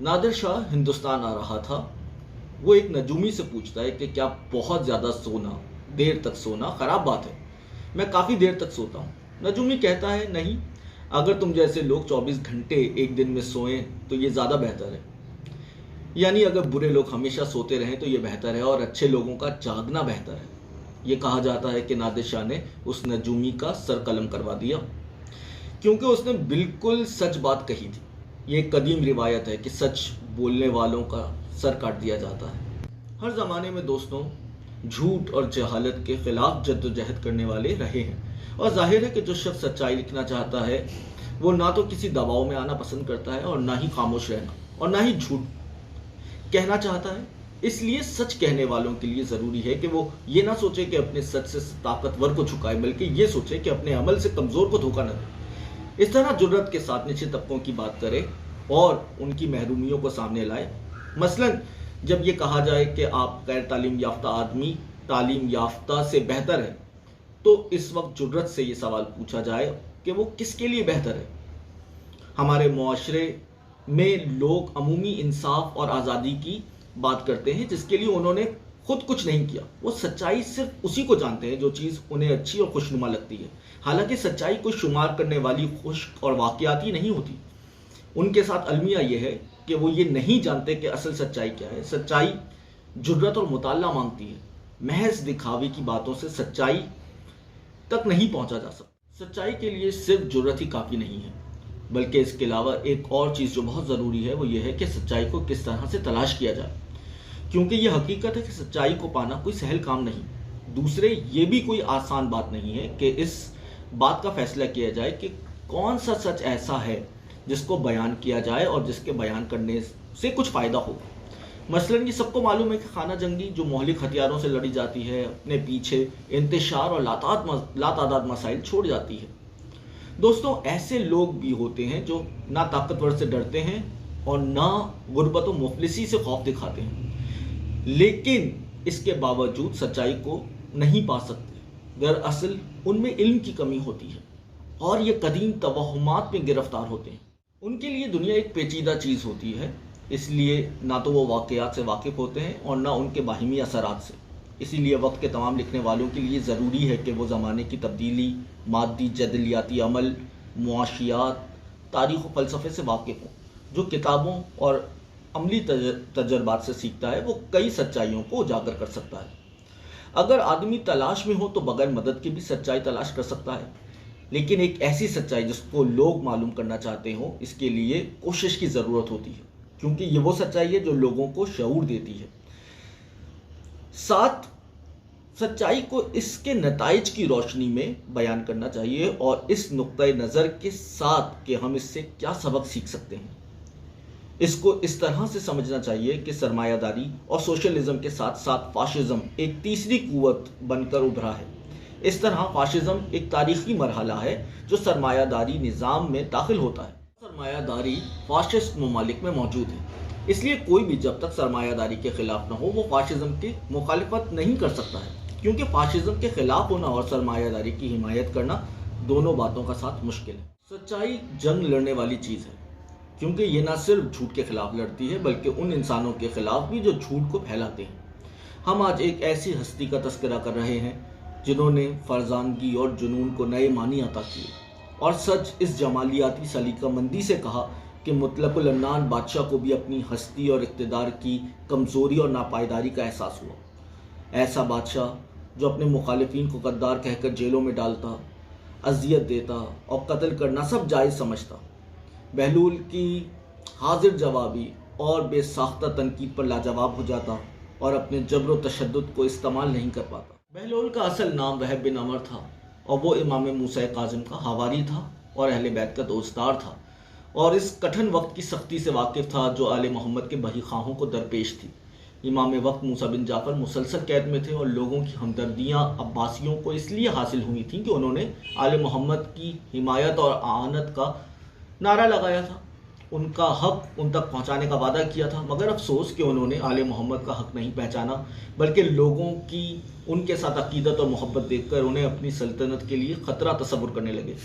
नादिर शाह हिंदुस्तान आ रहा था। वो एक नजूमी से पूछता है कि क्या बहुत ज़्यादा सोना, देर तक सोना खराब बात है? मैं काफ़ी देर तक सोता हूँ। नजूमी कहता है, नहीं, अगर तुम जैसे लोग 24 घंटे एक दिन में सोएं तो ये ज़्यादा बेहतर है। यानी अगर बुरे लोग हमेशा सोते रहें तो ये बेहतर है और अच्छे लोगों का जागना बेहतर है। ये कहा जाता है कि नादिर शाह ने उस नजूमी का सर कलम करवा दिया, क्योंकि उसने बिल्कुल सच बात कही थी। ये एक कदीम रिवायत है कि सच बोलने वालों का सर काट दिया जाता है। हर ज़माने में दोस्तों, झूठ और जहालत के खिलाफ जद्दोजहद करने वाले रहे हैं, और जाहिर है कि जो शख्स सच्चाई लिखना चाहता है वो ना तो किसी दबाव में आना पसंद करता है और ना ही खामोश रहना और ना ही झूठ कहना चाहता है। इसलिए सच कहने वालों के लिए ज़रूरी है कि वो ये ना सोचे कि अपने सच से ताकतवर को झुकाए, बल्कि ये सोचे कि अपने अमल से कमज़ोर को धोखा न दे। इस तरह जुर्रत के साथ निचले तबकों की बात करे और उनकी महरूमियों को सामने लाए। मसलन जब ये कहा जाए कि आप गैर तालीम याफ्ता आदमी तालीम याफ्ता से बेहतर है, तो इस वक्त जुर्रत से ये सवाल पूछा जाए कि वो किसके लिए बेहतर है। हमारे मुआशरे में लोग अमूमी इंसाफ और आज़ादी की बात करते हैं जिसके लिए उन्होंने खुद कुछ नहीं किया। वो सच्चाई सिर्फ उसी को जानते हैं जो चीज़ उन्हें अच्छी और खुशनुमा लगती है। हालांकि सच्चाई को शुमार करने वाली खुश्क और वाक़याती नहीं होती। उनके साथ अलमिया यह है कि वो ये नहीं जानते कि असल सच्चाई क्या है। सच्चाई जुर्रत और मुताला मांगती है। महज दिखावे की बातों से सच्चाई तक नहीं पहुंचा जा सकता। सच्चाई के लिए सिर्फ जुर्रत ही काफ़ी नहीं है, बल्कि इसके अलावा एक और चीज़ जो बहुत ज़रूरी है वो ये है कि सच्चाई को किस तरह से तलाश किया जाए, क्योंकि ये हकीकत है कि सच्चाई को पाना कोई सहल काम नहीं। दूसरे, ये भी कोई आसान बात नहीं है कि इस बात का फैसला किया जाए कि कौन सा सच ऐसा है जिसको बयान किया जाए और जिसके बयान करने से कुछ फ़ायदा हो। मसलन ये सबको मालूम है कि खाना जंगी जो मौलिक हथियारों से लड़ी जाती है अपने पीछे इंतशार और लातादाद मसाइल छोड़ जाती है। दोस्तों, ऐसे लोग भी होते हैं जो ना ताकतवर से डरते हैं और ना गुर्बत और मुफलिसी से खौफ दिखाते हैं, लेकिन इसके बावजूद सच्चाई को नहीं पा सकते। दरअसल उनमें इल्म की कमी होती है और ये कदीम तवहुमात में गिरफ्तार होते हैं। उनके लिए दुनिया एक पेचीदा चीज़ होती है, इसलिए ना तो वो वाक़यात से वाकिफ़ होते हैं और ना उनके बाहिमी असरात से। इसीलिए वक्त के तमाम लिखने वालों के लिए ज़रूरी है कि वो ज़माने की तब्दीली, मादी जदलियाती अमल, मुआशियात, तारीख़ व फ़लसफ़े से वाकिफ़ हों। जो किताबों और अमली तजर्बात से सीखता है वो कई सच्चाइयों को उजागर कर सकता है। अगर आदमी तलाश में हो तो बगैर मदद के भी सच्चाई तलाश कर सकता है, लेकिन एक ऐसी सच्चाई जिसको लोग मालूम करना चाहते हो, इसके लिए कोशिश की ज़रूरत होती है, क्योंकि ये वो सच्चाई है जो लोगों को शऊर देती है। साथ सच्चाई को इसके नताइज की रोशनी में बयान करना चाहिए और इस नुक्ता नज़र के साथ कि हम इससे क्या सबक सीख सकते हैं। इसको इस तरह से समझना चाहिए कि सरमायादारी और सोशलिज्म के साथ साथ फाशिज्म एक तीसरी कुव्वत बनकर उभरा है। इस तरह फाशिज्म एक तारीखी मरहला है जो सरमायादारी निज़ाम में दाखिल होता है। सरमायादारी फाशिस्ट ममालिक में मौजूद है, इसलिए कोई भी जब तक सरमायादारी के खिलाफ न हो वो फाशिज्म की मुखालिफत नहीं कर सकता है, क्योंकि फाशिज्म के खिलाफ होना और सरमायादारी की हिमायत करना दोनों बातों का साथ मुश्किल है। सच्चाई जंग लड़ने वाली चीज़ है, क्योंकि ये ना सिर्फ झूठ के खिलाफ लड़ती है बल्कि उन इंसानों के खिलाफ भी जो झूठ को फैलाते हैं। हम आज एक ऐसी हस्ती का तस्करा कर रहे हैं जिन्होंने फरजानगी और जुनून को नए मानी अता किए और सच इस जमालियाती सलीकामंदी से कहा कि मुतलकुल अन्नान बादशाह को भी अपनी हस्ती और इक़्तिदार की कमज़ोरी और नापायदारी का एहसास हुआ। ऐसा बादशाह जो अपने मुखालिफिन को गद्दार कहकर जेलों में डालता, अजियत देता और कत्ल करना सब जायज़ समझता। बहलूल की हाजिर जवाबी और बेसाख्ता तनकीद पर लाजवाब हो जाता और अपने जबर व तशद्दुद को इस्तेमाल नहीं कर पाता। बहलूल का असल नाम वहब बिन अमर था और वो इमाम मूसा काज़िम का हवारी था और अहले बैत का दोस्तदार था और इस कठिन वक्त की सख्ती से वाकिफ़ था जो आले मोहम्मद के बही ख़्वाहों को दरपेश थी। इमाम वक्त मूसा बिन जाफ़र मुसलसल कैद में थे और लोगों की हमदर्दियाँ अब्बासियों को इसलिए हासिल हुई थीं कि उन्होंने आले मोहम्मद की हिमायत और आनत का नारा लगाया था, उनका हक उन तक पहुंचाने का वादा किया था। मगर अफसोस कि उन्होंने आले मोहम्मद का हक नहीं पहचाना, बल्कि लोगों की उनके साथ अकीदत और मोहब्बत देखकर उन्हें अपनी सल्तनत के लिए ख़तरा तसव्वुर करने लगे।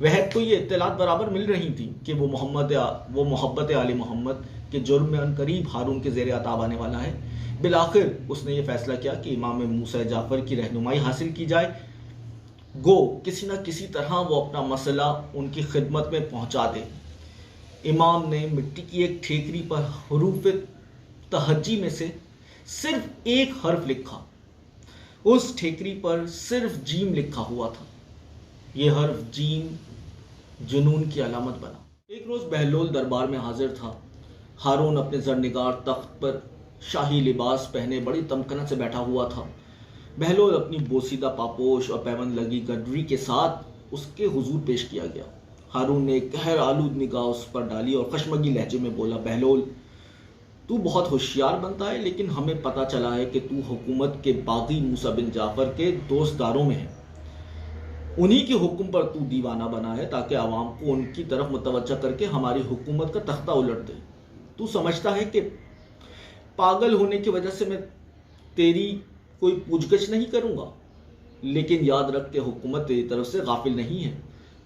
वह को ये इत्तलात बराबर मिल रही थी कि वो मोहब्बत आले मोहम्मद कि जुर्म में अनकरीब हारून के ज़ेरे अताब आने वाला है। बिलाखिर उसने ये फैसला किया कि इमाम मूसा जाफ़र की रहनुमाई हासिल की जाए, गो किसी न किसी तरह वो अपना मसला उनकी खिदमत में पहुंचा दे। इमाम ने मिट्टी की एक ठेकरी पर हरूफ तहज्जी में से सिर्फ एक हर्फ लिखा। उस ठेकरी पर सिर्फ जीम लिखा हुआ था। ये हर्फ जीम जुनून की अलामत बना। एक रोज़ बहलोल दरबार में हाजिर था। हारून अपने जरनिगार तख्त पर शाही लिबास पहने बड़ी तमकनत से बैठा हुआ था। बहलोल अपनी बोसीदा पापोश और पैबंद लगी गडरी के साथ उसके हुजूर पेश किया गया। हारून ने एक कहर आलूद निगाह उस पर डाली और खशमगी लहजे में बोला, बहलोल तू बहुत होशियार बनता है, लेकिन हमें पता चला है कि तू हुकूमत के बागी मूसा बिन जाफ़र के दोस्तदारों में है। उन्हीं के हुक्म पर तू दीवाना बना है ताकि आवाम को उनकी तरफ मुतवज्जा करके हमारी हुकूमत का तख्ता उलट दे। तू समझता है कि पागल होने की वजह से मैं तेरी कोई पूछगछ नहीं करूंगा, लेकिन याद रख के हुकूमत तेरी तरफ से गाफिल नहीं है।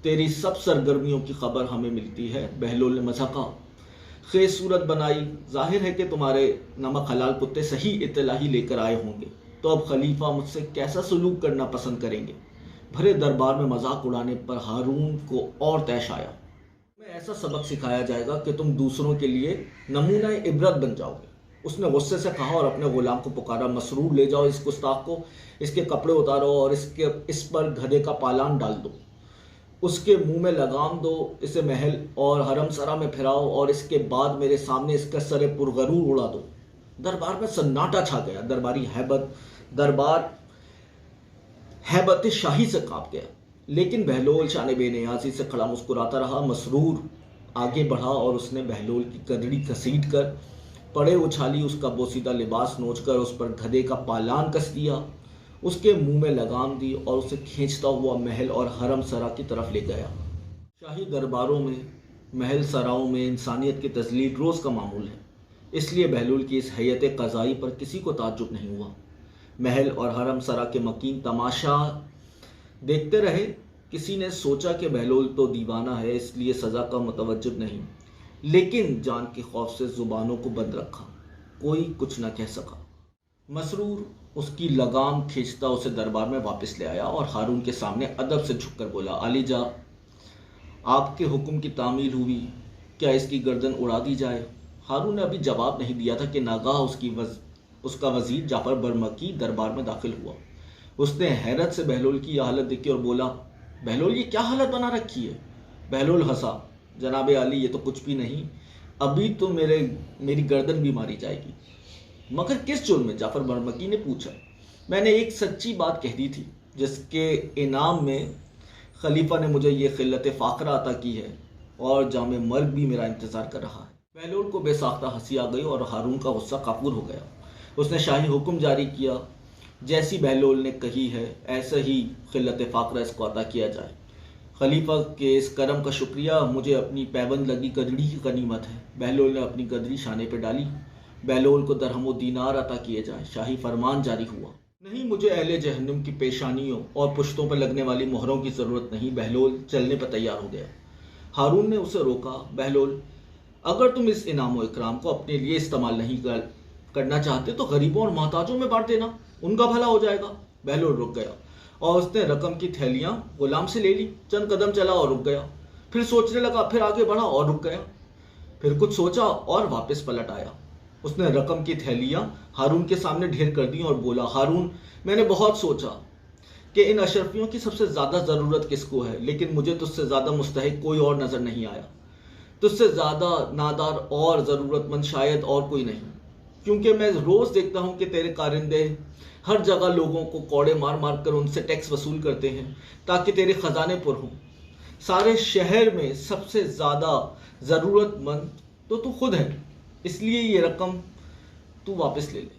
तेरी सब सरगर्मियों की खबर हमें मिलती है। बहलोल ने मजाका खेज सूरत बनाई। जाहिर है कि तुम्हारे नमक हलाल कुत्ते सही इत्तलाही लेकर आए होंगे, तो अब खलीफा मुझसे कैसा सलूक करना पसंद करेंगे। भरे दरबार में मजाक उड़ाने पर हारून को और तैश आया। तुम्हें ऐसा सबक सिखाया जाएगा कि तुम दूसरों के लिए नमूना इबरत बन जाओगे। उसने गुस्से से कहा और अपने गुलाम को पुकारा, मसरूर ले जाओ इस गुस्ताख को, इसके कपड़े उतारो और इस पर गधे का पालान डाल दो, उसके मुंह में लगाम दो, इसे महल और हरम सरा में फिराओ और इसके बाद मेरे सामने इसका सरे पुरगरूर उड़ा दो। दरबार में सन्नाटा छा गया। दरबार हैबत शाही से कांप गया, लेकिन बहलोल शान बेनियाजी से खड़ा मुस्कुराता रहा। मसरूर आगे बढ़ा और उसने बहलोल की गदड़ी घसीट कर पड़े उछाली, उसका बोसीदा लिबास नोचकर उस पर गधे का पालान कस दिया, उसके मुंह में लगाम दी और उसे खींचता हुआ महल और हरम सरा की तरफ ले गया। शाही दरबारों में, महल सराओं में इंसानियत की तजलील रोज़ का मामूल है, इसलिए बहलोल की इस हैयत क़ज़ाई पर किसी को ताज्जुब नहीं हुआ। महल और हरम सरा के मकीन तमाशा देखते रहे। किसी ने सोचा कि बहलोल तो दीवाना है, इसलिए सज़ा का मुतवज्जिब नहीं, लेकिन जान के खौफ से ज़ुबानों को बंद रखा। कोई कुछ न कह सका। मसरूर उसकी लगाम खींचता उसे दरबार में वापस ले आया और हारून के सामने अदब से झुककर बोला, आलीजा, आपके हुक्म की तामील हुई, क्या इसकी गर्दन उड़ा दी जाए? हारून ने अभी जवाब नहीं दिया था कि नागाह उसका वजीर जाफ़र बरमकी दरबार में दाखिल हुआ। उसने हैरत से बहलोल की यह हालत देखी और बोला, बहलोल ये क्या हालत बना रखी है? बहलोल हंसा, जनाबे आली ये तो कुछ भी नहीं, अभी तो मेरी गर्दन भी मारी जाएगी। मगर किस जुर्म में? जाफ़र बरमकी ने पूछा। मैंने एक सच्ची बात कह दी थी, जिसके इनाम में खलीफा ने मुझे ये खिल्लत फ़ाक़रा अता की है और जामे मर्ग भी मेरा इंतज़ार कर रहा है। बहलोल को बेसाख्ता हंसी आ गई और हारून का गुस्सा काफूर हो गया। उसने शाही हुक्म जारी किया, जैसी बहलोल ने कही है ऐसे ही खिल्लत फ़ाक़रा इसको अता किया जाए। खलीफा के इस करम का शुक्रिया, मुझे अपनी पैबंद लगी गदड़ी की गनीमत है। बहलोल ने अपनी गदड़ी शाने पर डाली। बहलोल को दरहम दीनार अता किए जाए। शाही फरमान जारी हुआ। नहीं, मुझे अहले जहन्नुम की पेशानियों और पुश्तों पर लगने वाली मोहरों की ज़रूरत नहीं। बहलोल चलने पर तैयार हो गया। हारून ने उसे रोका। बहलोल, अगर तुम इस इनाम व इकराम को अपने लिए इस्तेमाल नहीं करना चाहते तो गरीबों और मोहताजों में बांट देना, उनका भला हो जाएगा। बहलोल रुक गया और उसने रकम की थैलियां गुलाम से ले ली। चंद कदम चला और रुक गया, फिर सोचने लगा, फिर आगे बढ़ा और रुक गया, फिर कुछ सोचा और वापस पलट आया। उसने रकम की थैलियां हारून के सामने ढेर कर दी और बोला, हारून, मैंने बहुत सोचा कि इन अशरफियों की सबसे ज़्यादा ज़रूरत किसको है, लेकिन मुझे तुझसे ज़्यादा मुस्तहिक कोई और नज़र नहीं आया। तुझसे ज़्यादा नादार और ज़रूरतमंद शायद और कोई नहीं, क्योंकि मैं रोज़ देखता हूँ कि तेरे कारिंदे हर जगह लोगों को कौड़े मार मार कर उनसे टैक्स वसूल करते हैं ताकि तेरे ख़जाने पुर हों। सारे शहर में सबसे ज़्यादा ज़रूरतमंद तो तू खुद है, इसलिए ये रकम तू वापस ले ले।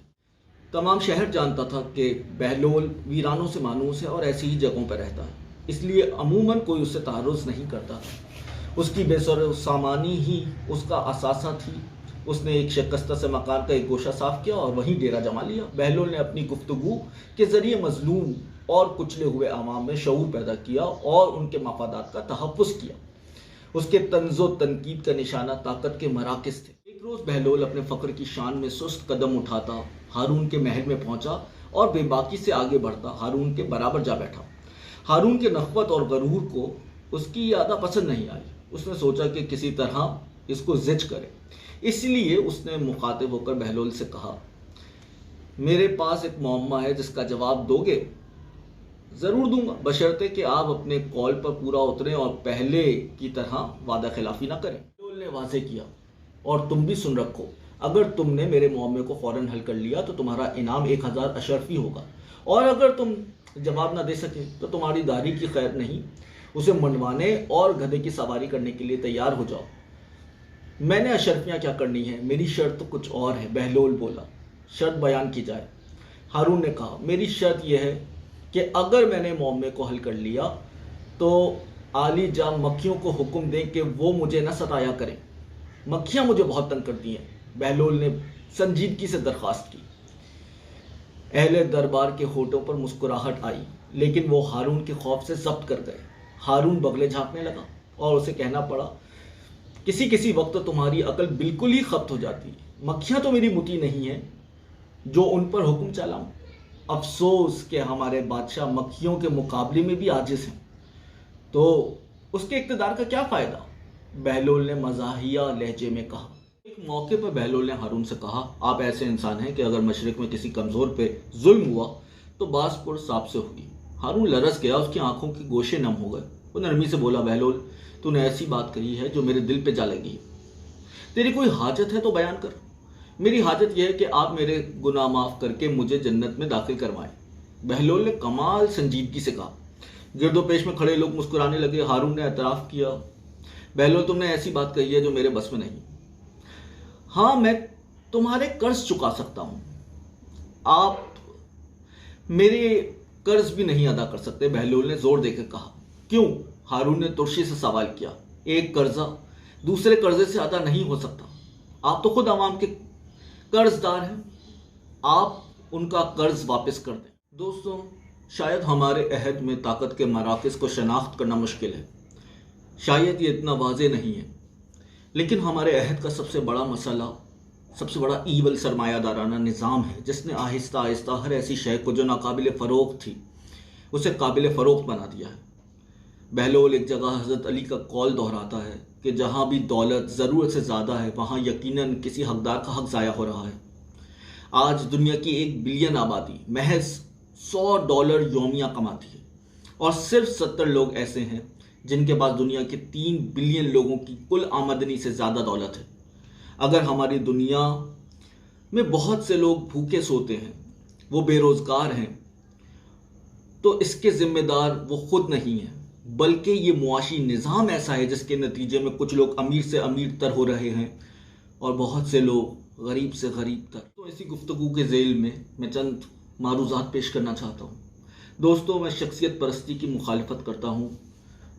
तमाम शहर जानता था कि बहलोल वीरानों से मानूस है और ऐसी ही जगहों पर रहता है, इसलिए अमूमन कोई उससे तारुज़ नहीं करता था। उसकी बेसर-सामानी ही उसका असासा थी। उसने एक शिकस्ता से मकान का एक गोशा साफ किया और वहीं डेरा जमा लिया। बहलोल ने अपनी गुफ्तगू के जरिए मजलूम और कुचले हुए आवाम में शऊर पैदा किया और उनके मफादात का तहफ़्फ़ुज़ किया। उसके तंज़ो तनकीद का निशाना ताकत के मराकिज़ थे। एक एक रोज़ बहलोल अपने फ़क्र की शान में सुस्त कदम उठाता हारून के महल में पहुंचा और बेबाकी से आगे बढ़ता हारून के बराबर जा बैठा। हारून के नख़वत और गरूर को उसकी ये आदत पसंद नहीं आई। उसने सोचा कि किसी तरह इसको ज़िज करे, इसलिए उसने मुखातिब होकर बहलोल से कहा, मेरे पास एक मुअम्मा है जिसका जवाब दोगे? ज़रूर दूंगा, बशर्ते कि आप अपने कॉल पर पूरा उतरें और पहले की तरह वादा खिलाफी ना करें। बहलोल ने वाज़े किया, और तुम भी सुन रखो, अगर तुमने मेरे मुअम्मे को फ़ौरन हल कर लिया तो तुम्हारा इनाम 1000 अशरफी होगा, और अगर तुम जवाब ना दे सके तो तुम्हारी दाढ़ी की खैर नहीं। उसे मनवाने और गधे की सवारी करने के लिए तैयार हो जाओ। मैंने अशरफियाँ क्या करनी है, मेरी शर्त तो कुछ और है। बहलोल बोला, शर्त बयान की जाए। हारून ने कहा, मेरी शर्त यह है कि अगर मैंने मुअम्मे को हल कर लिया तो आली जा मक्खियों को हुक्म दें कि वो मुझे न सताया करें। मक्खियाँ मुझे बहुत तंग करती हैं। बहलोल ने संजीदगी से दरख्वास्त की। अहले दरबार के होठों पर मुस्कुराहट आई, लेकिन वो हारून के खौफ से जब्त कर गए। हारून बगले झांकने लगा और उसे कहना पड़ा, किसी किसी वक्त तो तुम्हारी अकल बिल्कुल ही खप्त हो जाती है। मक्खियाँ तो मेरी मुती नहीं हैं जो उन पर हुक्म चलाऊं। अफसोस कि हमारे बादशाह मक्खियों के मुकाबले में भी आजिज हैं, तो उसके इक़्तिदार का क्या फ़ायदा? बहलोल ने मज़ाहिया लहजे में कहा। एक मौके पर बहलोल ने हारून से कहा, आप ऐसे इंसान हैं कि अगर मशरिक में किसी कमज़ोर पे जुल्म हुआ तो बासपुर सांप से होगी। हारून लरस गया, उसकी आंखों के गोशे नम हो गए। वो नरमी से बोला, बहलोल तूने ऐसी बात कही है जो मेरे दिल पे जा लगी। तेरी कोई हाजत है तो बयान कर। मेरी हाजत यह है कि आप मेरे गुनाह माफ़ करके मुझे जन्नत में दाखिल करवाएं। बहलोल ने कमाल संजीदगी से कहा। गिरदोपेश में खड़े लोग मुस्कुराने लगे। हारून ने एतराफ़ किया, बहलोल तुमने ऐसी बात कही है जो मेरे बस में नहीं। हाँ, मैं तुम्हारे कर्ज चुका सकता हूँ, आप मेरे कर्ज भी नहीं अदा कर सकते। बहलोल ने जोर देकर कहा। क्यों? हारून ने तुर्शी से सवाल किया। एक कर्जा दूसरे कर्जे से अदा नहीं हो सकता। आप तो खुद आवाम के कर्जदार हैं, आप उनका कर्ज वापस कर दें। दोस्तों, शायद हमारे अहद में ताकत के मराकज़ को शनाख्त करना मुश्किल है, शायद ये इतना वाज़े नहीं है, लेकिन हमारे अहद का सबसे बड़ा मसला, सबसे बड़ा ईवल सरमायादाराना निज़ाम है, जिसने आहिस्ता आहिस्ता हर ऐसी शय को जो नाकाबिल फ़रोख्त थी उसे काबिल फ़रोख्त बना दिया है। बहलोल एक जगह हज़रत अली का कौल दोहराता है कि जहाँ भी दौलत ज़रूरत से ज़्यादा है वहाँ यकीनन किसी हकदार का हक ज़ाया हो रहा है। आज दुनिया की 1 बिलियन आबादी महज $100 यौमिया कमाती है, और सिर्फ 70 लोग ऐसे हैं जिनके पास दुनिया के 3 बिलियन लोगों की कुल आमदनी से ज़्यादा दौलत है। अगर हमारी दुनिया में बहुत से लोग भूखे सोते हैं, वो बेरोज़गार हैं, तो इसके ज़िम्मेदार वो खुद नहीं है, बल्कि ये मुआशी निज़ाम ऐसा है जिसके नतीजे में कुछ लोग अमीर से अमीर तर हो रहे हैं और बहुत से लोग गरीब से गरीब तर। तो इसी गुफ्तगू के ज़ेल में मैं चंद मारूज़ात पेश करना चाहता हूँ। दोस्तों, मैं शख्सियत परस्ती की मुखालिफत करता हूँ।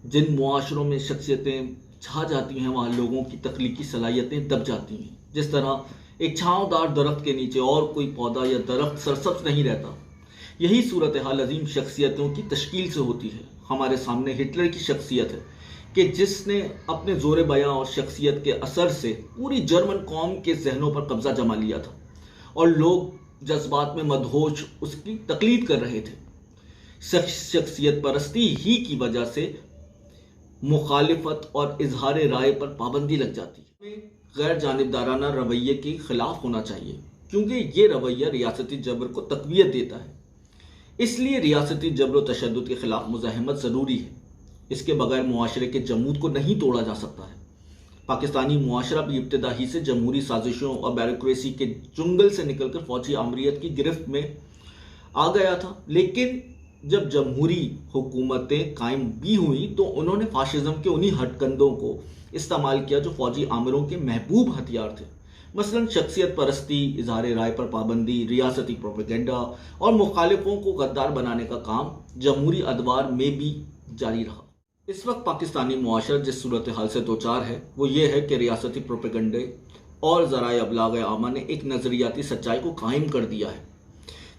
जिन मुआशरों में शख्सियतें छा जाती हैं वहाँ लोगों की तख्लीकी सलाहियतें दब जाती हैं। जिस तरह एक छांवदार दरख्त के नीचे और कोई पौधा या दरख्त सरसब्ज नहीं रहता, यही सूरत हाल अजीम शख्सियतों की तश्कील से होती है। हमारे सामने हिटलर की शख्सियत है कि जिसने अपने ज़ोर बयां और शख्सियत के असर से पूरी जर्मन कौम के जहनों पर कब्जा जमा लिया था, और लोग जज्बात में मदहोश उसकी तकलीद कर रहे थे। शख्सियत परस्ती ही की वजह से मुखालिफत और इजहार राय पर पाबंदी लग जाती है। गैर जानिबदाराना रवैये के खिलाफ होना चाहिए, क्योंकि ये रवैया रियासती जबर को तक़वियत देता है। इसलिए रियासती जबर व तशद्दुद के खिलाफ मुज़ाहमत ज़रूरी है। इसके बगैर मुआशरे के जमूद को नहीं तोड़ा जा सकता है। पाकिस्तानी मुआशरा भी इब्तिदा ही से जमहूरी साजिशों और बैरोक्रेसी के चुंगल से निकलकर फौजी आमरीत की गिरफ्त में आ गया था, लेकिन जब जमहूरी हुकूमतें कायम भी हुई तो उन्होंने फाशिज्म के उन्हीं हटकंडों को इस्तेमाल किया जो फौजी आमिरों के महबूब हथियार थे। मसलन शख्सियत परस्ती, इजहार राय पर पाबंदी, रियासती प्रोपेगेंडा और मुखालिफों को गद्दार बनाने का काम जमहूरी अदवार में भी जारी रहा। इस वक्त पाकिस्तानी मुआशरा जिस सूरत हाल से दो चार है वो ये है कि रियासती प्रोपेगेंडे और ज़राए अबलाग आमा ने एक नज़रियाती सच्चाई को कायम कर दिया है।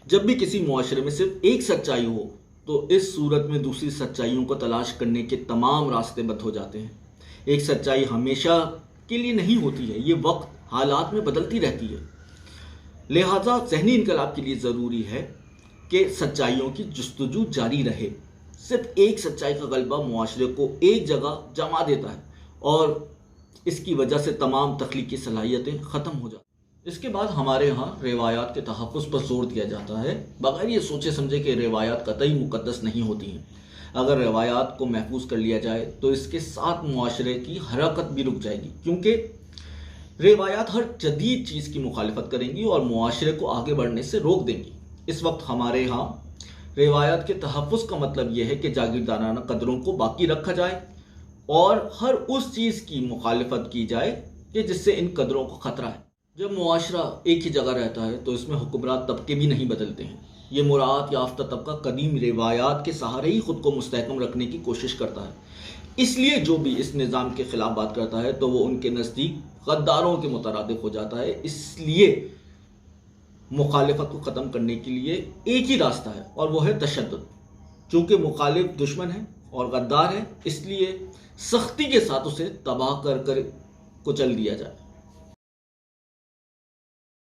जब भी किसी मुआशरे में सिर्फ एक सच्चाई हो तो इस सूरत में दूसरी सच्चाइयों को तलाश करने के तमाम रास्ते बंद हो जाते हैं। एक सच्चाई हमेशा के लिए नहीं होती है, ये वक्त हालात में बदलती रहती है। लिहाजा ज़हनी इनकलाब के लिए ज़रूरी है कि सच्चाइयों की जुस्तजू जारी रहे। सिर्फ एक सच्चाई का गलबा मुआशरे को एक जगह जमा देता है और इसकी वजह से तमाम तख्लीकी सलाहियतें ख़त्म हो जाती हैं। इसके बाद हमारे यहाँ रिवायात के तहफ़्फ़ुज़ पर जोर दिया जाता है, बगैर ये सोचे समझे कि रिवायात कतई मुक़द्दस नहीं होती हैं। अगर रिवायात को महफूज कर लिया जाए तो इसके साथ मुआशरे की हरकत भी रुक जाएगी, क्योंकि रिवायात हर जदीद चीज़ की मुखालिफत करेंगी और मुआशरे को आगे बढ़ने से रोक देंगी। इस वक्त हमारे यहाँ रिवायात के तहफ़्फ़ुज़ का मतलब यह है कि जागीरदाराना कदरों को बाकी रखा जाए और हर उस चीज़ की मुखालिफत की जाए कि जिससे इन कदरों को ख़तरा है। जब मुआशरा एक ही जगह रहता है तो इसमें हुक्मरान तबके भी नहीं बदलते हैं। ये मुराद याफ्ता तबका कदीम रिवायात के सहारे ही ख़ुद को मुस्तहकम रखने की कोशिश करता है। इसलिए जो भी इस निज़ाम के ख़िलाफ़ बात करता है तो वो उनके नज़दीक गद्दारों के मुतरादिफ हो जाता है। इसलिए मुखालिफत को ख़त्म करने के लिए एक ही रास्ता है और वो है तशद्दुद। चूँकि मुखालिफ दुश्मन है और गद्दार है, इसलिए सख्ती के साथ उसे तबाह कर कुचल दिया जाए।